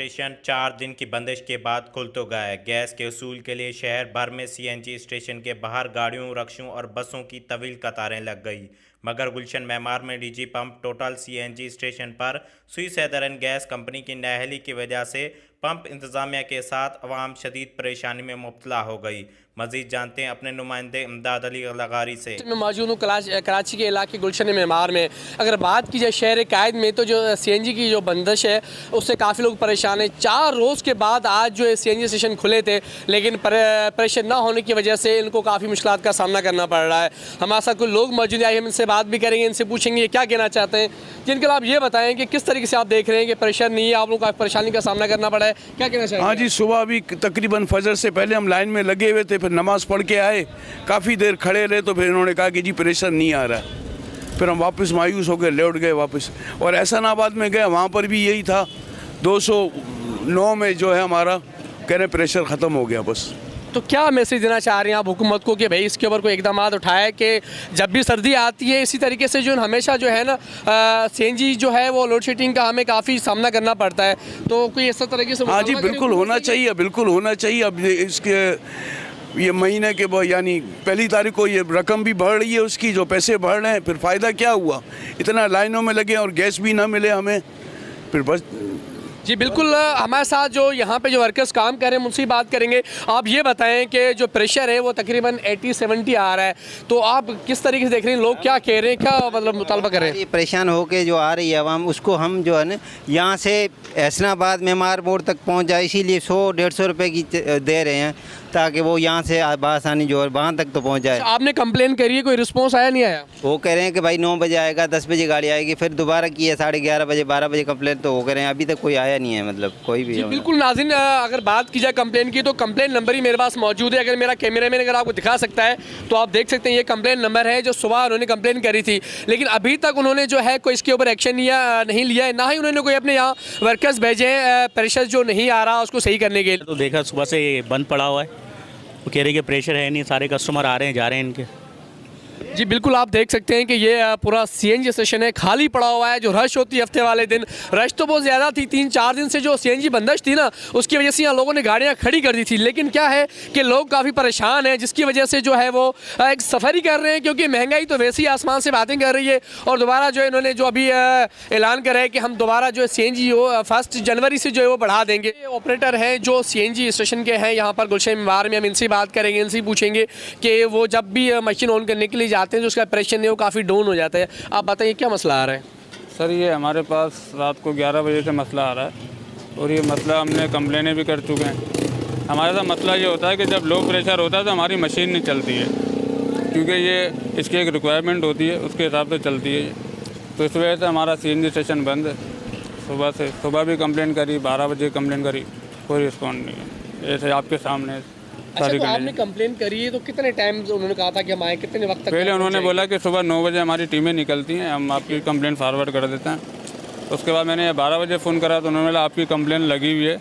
Station 4 दिन की बंदिश के बाद खुल तो गया है। गैस के वसूल के लिए शहर भर में सीएनजी स्टेशन के बाहर गाड़ियों, रिक्शों और बसों की तवील कतारें लग गई, मगर गुलशन मेमार में DG pump total CNG station पर सुई सदरन गैस कंपनी की नाअहली की वजह से पंप इंतजामिया के साथ अवाम शदीद परेशानी में मुब्तला हो गई। मजीद जानते हैं अपने नुमाइंदे इमदाद अली लगारी से। मैं मौजूद हूँ कराची के इलाके गुलशन मेमार में। अगर बात की जाए शहर कायद में तो जो सीएनजी की जो बंदिश है उससे काफ़ी लोग परेशान हैं। 4 रोज़ के बाद आज जो है सीएनजी स्टेशन खुले थे, लेकिन प्रेशर ना होने की वजह से इनको काफ़ी मुश्किलात का सामना करना पड़ रहा है। हमारे साथ कुछ लोग मौजूद हैं, हम इनसे बात भी करेंगे, इनसे पूछेंगे क्या कहना चाहते हैं। जिनके आप ये बताएं कि किस तरीके से आप देख रहे हैं कि प्रेशर नहीं है, आप लोगों को परेशानी का सामना करना पड़ा है, क्या कहना चाहिए? हाँ जी, सुबह अभी तकरीबन फजर से पहले हम लाइन में लगे हुए थे, फिर नमाज पढ़ के आए, काफ़ी देर खड़े रहे तो फिर इन्होंने कहा कि जी प्रेशर नहीं आ रहा है। फिर हम वापस मायूस होकर लौट गए वापस, और एहसानाबाद में गए, वहाँ पर भी यही था। 209 में जो है हमारा कह रहे प्रेशर ख़त्म हो गया बस। तो क्या मैसेज देना चाह रहे हैं आप हुकूमत को कि भाई इसके ऊपर कोई इकदाम उठाए कि जब भी सर्दी आती है इसी तरीके से जो हमेशा जो है ना सीएनजी जो है वो लोड शेडिंग का हमें काफ़ी सामना करना पड़ता है, तो कोई इस तरीके से? हाँ जी, बिल्कुल होना चाहिए, बिल्कुल होना चाहिए। अब इसके ये महीने के यानी पहली तारीख को ये रकम भी बढ़ रही है उसकी, जो पैसे बढ़ रहे हैं, फिर फ़ायदा क्या हुआ? इतना लाइनों में लगे और गैस भी ना मिले हमें, फिर बस। जी बिल्कुल, हमारे साथ जो यहाँ पे जो वर्कर्स काम कर रहे हैं उनसे बात करेंगे। आप ये बताएं कि जो प्रेशर है वो तकरीबन 80-70 आ रहा है, तो आप किस तरीके से देख रहे हैं, लोग क्या कह रहे हैं, क्या मतलब मुतालबा कर रहे हैं? परेशान होके जो आ रही है आवाम, उसको हम जो है ना यहाँ से एहसनाबाद मेमार मोड़ तक पहुँच जाए, इसीलिए 100-150 रुपये की दे रहे हैं ताकि वो यहाँ से बआसानी जो है वहाँ तक तो पहुँच जाए। आपने कंप्लेन करी है, कोई रिस्पॉन्स आया नहीं आया? वो कह रहे हैं कि भाई 9 बजे आएगा, 10 बजे गाड़ी आएगी, फिर दोबारा की है 11:30 बजे 12 बजे कंप्लेन, तो वो कह रहे हैं अभी तक कोई आया नहीं है, मतलब कोई भी। बिल्कुल नाज़रीन, अगर बात की जाए कंप्लेन की तो कंप्लेन नंबर ही मेरे पास मौजूद है। अगर मेरा कैमरा मैन अगर आपको दिखा सकता है तो आप देख सकते हैं ये कंप्लेन नंबर है जो सुबह उन्होंने कंप्लेन करी थी, लेकिन अभी तक उन्होंने जो है कोई इसके ऊपर एक्शन नहीं लिया है, ना ही उन्होंने कोई अपने यहाँ वर्कर्स भेजे हैं प्रेशर जो नहीं आ रहा उसको सही करने के लिए। तो देखा सुबह से ये बंद पड़ा हुआ है, वो कह रहे कि प्रेशर है नहीं, सारे कस्टमर आ रहे हैं जा रहे हैं इनके। जी बिल्कुल, आप देख सकते हैं कि ये पूरा सीएनजी स्टेशन है, खाली पड़ा हुआ है। जो रश होती है हफ्ते वाले दिन, रश तो बहुत ज़्यादा थी। 3-4 दिन से जो सीएनजी बंदिश थी ना, उसकी वजह से यहाँ लोगों ने गाड़ियाँ खड़ी कर दी थी, लेकिन क्या है कि लोग काफ़ी परेशान हैं, जिसकी वजह से जो है वो एक सफ़र ही कर रहे हैं, क्योंकि महंगाई तो वैसे ही आसमान से बातें कर रही है। और दोबारा जो इन्होंने जो अभी ऐलान करा है कि हम दोबारा जो है सीएनजी 1 जनवरी से जो है वो बढ़ा देंगे। ऑपरेटर हैं जो सीएनजी स्टेशन के हैं यहाँ पर गुलशन मेमार में, हम इनसे बात करेंगे, इनसे पूछेंगे कि वो जब भी मशीन ऑन करने के लिए जाते हैं तो उसका प्रेशर नहीं वो काफ़ी डाउन हो जाता है। आप बताइए क्या मसला आ रहा है? सर ये हमारे पास रात को 11 बजे से मसला आ रहा है, और ये मसला हमने कंप्लेनें भी कर चुके हैं। हमारे साथ मसला ये होता है कि जब लो प्रेशर होता है तो हमारी मशीन नहीं चलती है, क्योंकि ये इसकी एक रिक्वायरमेंट होती है, उसके हिसाब से चलती है। तो इस वजह से हमारा सीएनजी स्टेशन बंद है। सुबह भी कंप्लेन करी, 12 बजे कंप्लेन करी, कोई रिस्पॉन्ड नहीं है। ऐसे आपके सामने अच्छा, तो आपने कंप्लेन करी है तो कितने टाइम उन्होंने कहा था कि हम आए, कितने वक्त तक? पहले उन्होंने बोला कि सुबह 9 बजे हमारी टीमें निकलती हैं, हम आपकी कंप्लेन फॉरवर्ड कर देते हैं। उसके बाद मैंने 12 बजे फ़ोन करा तो उन्होंने बोला आपकी कंप्लेन लगी हुई है,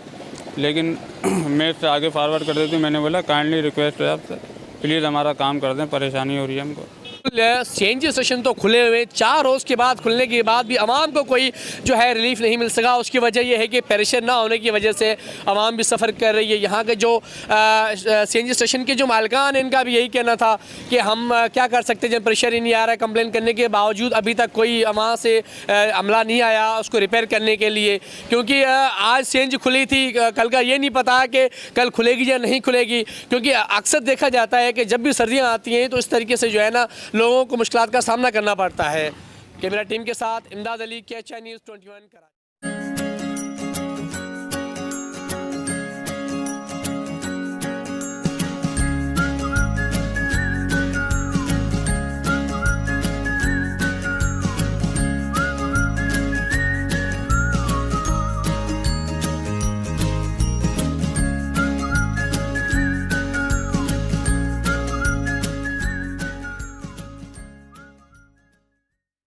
लेकिन मैं इससे आगे फॉरवर्ड कर देती हूँ। मैंने बोला काइंडली रिक्वेस्ट है आपसे, प्लीज़ हमारा काम कर दें, परेशानी हो रही है हमको। सीएनजी स्टेशन तो खुले हुए, 4 रोज़ के बाद खुलने के बाद भी आवाम को कोई जो है रिलीफ नहीं मिल सका। उसकी वजह यह है कि प्रेशर ना होने की वजह से आवाम भी सफ़र कर रही है। यहाँ के जो सीएनजी स्टेशन के जो मालिकान हैं इनका भी यही कहना था कि हम क्या कर सकते हैं जब प्रेशर ही नहीं आ रहा है। कंप्लेन करने के बावजूद अभी तक कोई वहाँ से अमला नहीं आया उसको रिपेयर करने के लिए, क्योंकि आज सीएनजी खुली थी, कल का ये नहीं पता कि कल खुलेगी या नहीं खुलेगी, क्योंकि अक्सर देखा जाता है कि जब भी सर्दियाँ आती हैं तो इस तरीके से जो है ना लोगों को मुश्किलात का सामना करना पड़ता है। कैमरा टीम के साथ इमदाद अली, KHI News 21 कराची।